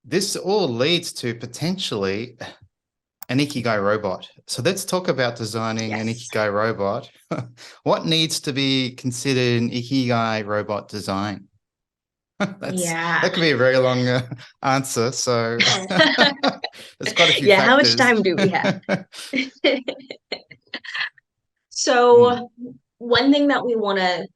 this all leads to potentially an ikigai robot. So let's talk about designing an Yes. ikigai robot. What needs to be considered an ikigai robot design? Yeah. That could be a very long answer. So there's quite a few Yeah, how much factors. time do we have? Mm, So, one thing that we want to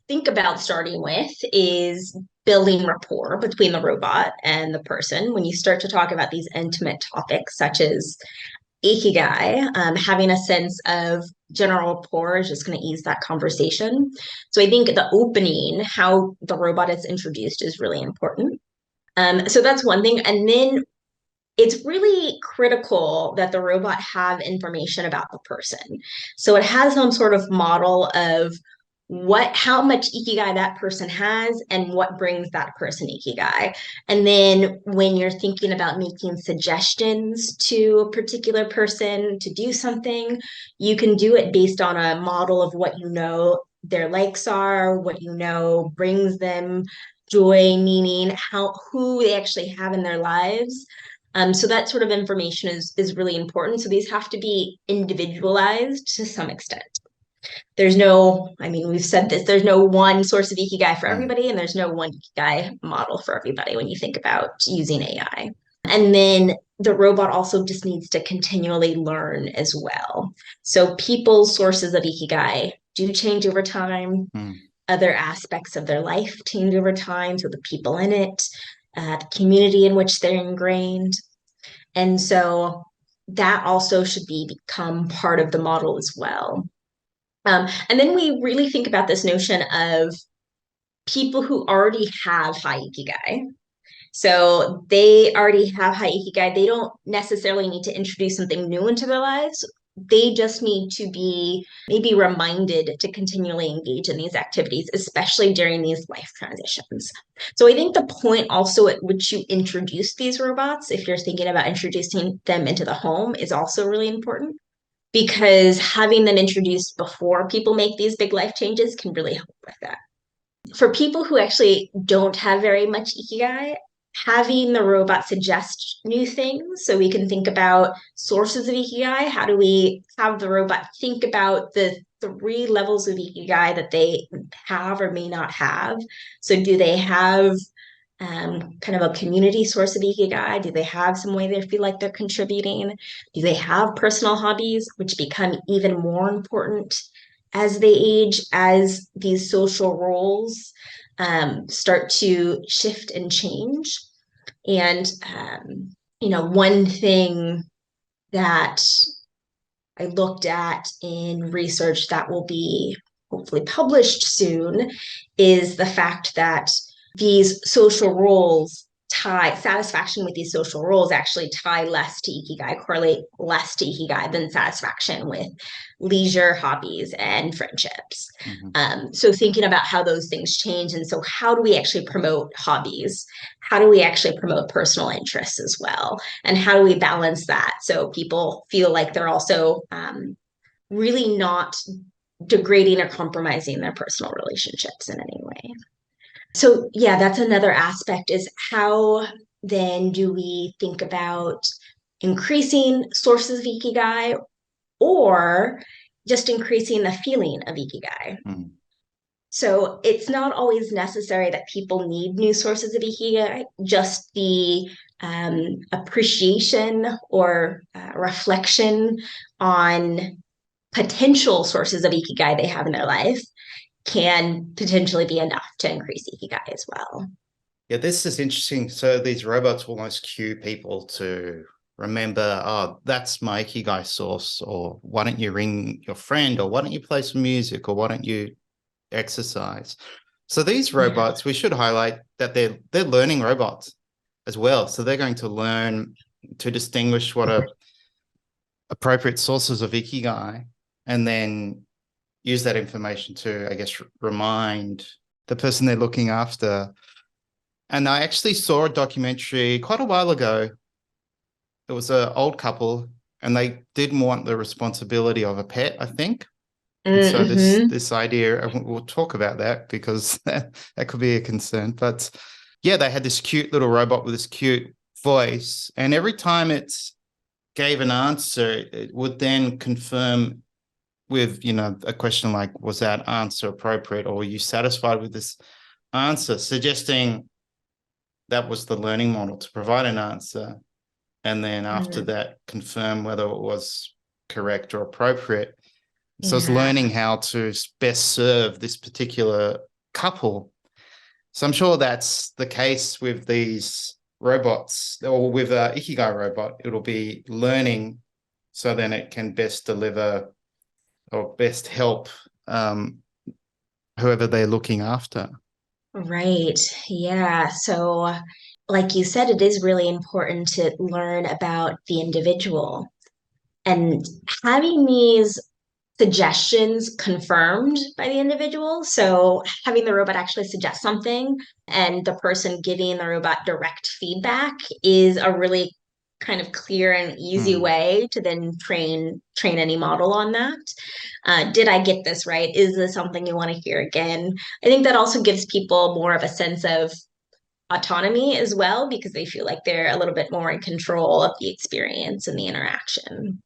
think about starting with is building rapport between the robot and the person. When you start to talk about these intimate topics, such as ikigai, having a sense of general rapport is just going to ease that conversation. So, I think the opening, how the robot is introduced, is really important. So, that's one thing. And then it's really critical that the robot have information about the person. So it has some sort of model of how much ikigai that person has and what brings that person ikigai. And then when you're thinking about making suggestions to a particular person to do something, you can do it based on a model of what you know their likes are, what you know brings them joy, meaning, who they actually have in their lives. So that sort of information is really important. So these have to be individualized to some extent. There's no, I mean, we've said this, there's no one source of ikigai for mm. everybody, and there's no one ikigai model for everybody when you think about using AI. And then the robot also just needs to continually learn as well. So people's sources of ikigai do change over time. Mm. Other aspects of their life change over time. So the people in it, the community in which they're ingrained. And so that also should become part of the model as well. And then we really think about this notion of people who already have high ikigai. So they already have high ikigai. They don't necessarily need to introduce something new into their lives. They just need to be maybe reminded to continually engage in these activities, especially during these life transitions. So I think the point also at which you introduce these robots, if you're thinking about introducing them into the home, is also really important because having them introduced before people make these big life changes can really help with that. For people who actually don't have very much ikigai, having the robot suggest new things so we can think about sources of ikigai. How do we have the robot think about the three levels of ikigai that they have or may not have? So, do they have kind of a community source of ikigai? Do they have some way they feel like they're contributing? Do they have personal hobbies, which become even more important as they age, as these social roles start to shift and change? And, one thing that I looked at in research that will be hopefully published soon is the fact that these social roles satisfaction with these social roles actually tie less to ikigai, correlate less to ikigai than satisfaction with leisure, hobbies, and friendships. Mhm. So thinking about how those things change. And so how do we actually promote hobbies? How do we actually promote personal interests as well? And how do we balance that so people feel like they're also really not degrading or compromising their personal relationships in any way? So yeah, that's another aspect is how then do we think about increasing sources of ikigai or just increasing the feeling of ikigai? Mm. So it's not always necessary that people need new sources of ikigai, just the appreciation or reflection on potential sources of ikigai they have in their life can potentially be enough to increase ikigai as well. Yeah, this is interesting. So these robots almost cue people to remember, oh, that's my ikigai source, or why don't you ring your friend, or why don't you play some music, or why don't you exercise? So these Yeah. robots, we should highlight that they're learning robots as well. So they're going to learn to distinguish what are appropriate sources of ikigai, and then use that information to, I guess, remind the person they're looking after. And I actually saw a documentary quite a while ago. It was an old couple, and they didn't want the responsibility of a pet, I think. And so this Mm-hmm. this idea, and we'll talk about that because that could be a concern. But yeah, they had this cute little robot with this cute voice, and every time it's gave an answer, it would then confirm with, a question like, was that answer appropriate, or were you satisfied with this answer, suggesting that was the learning model to provide an answer, and then after Mm, that confirm whether it was correct or appropriate. So it's yeah. learning how to best serve this particular couple. So I'm sure that's the case with these robots, or with a ikigai robot. It'll be learning so then it can best deliver or best help whoever they're looking after. Right. Yeah. So, like you said, it is really important to learn about the individual and having these suggestions confirmed by the individual. So, having the robot actually suggest something and the person giving the robot direct feedback is a really kind of clear and easy Hmm. way to then train any model on that. Did I get this right? Is this something you want to hear again? I think that also gives people more of a sense of autonomy as well because they feel like they're a little bit more in control of the experience and the interaction.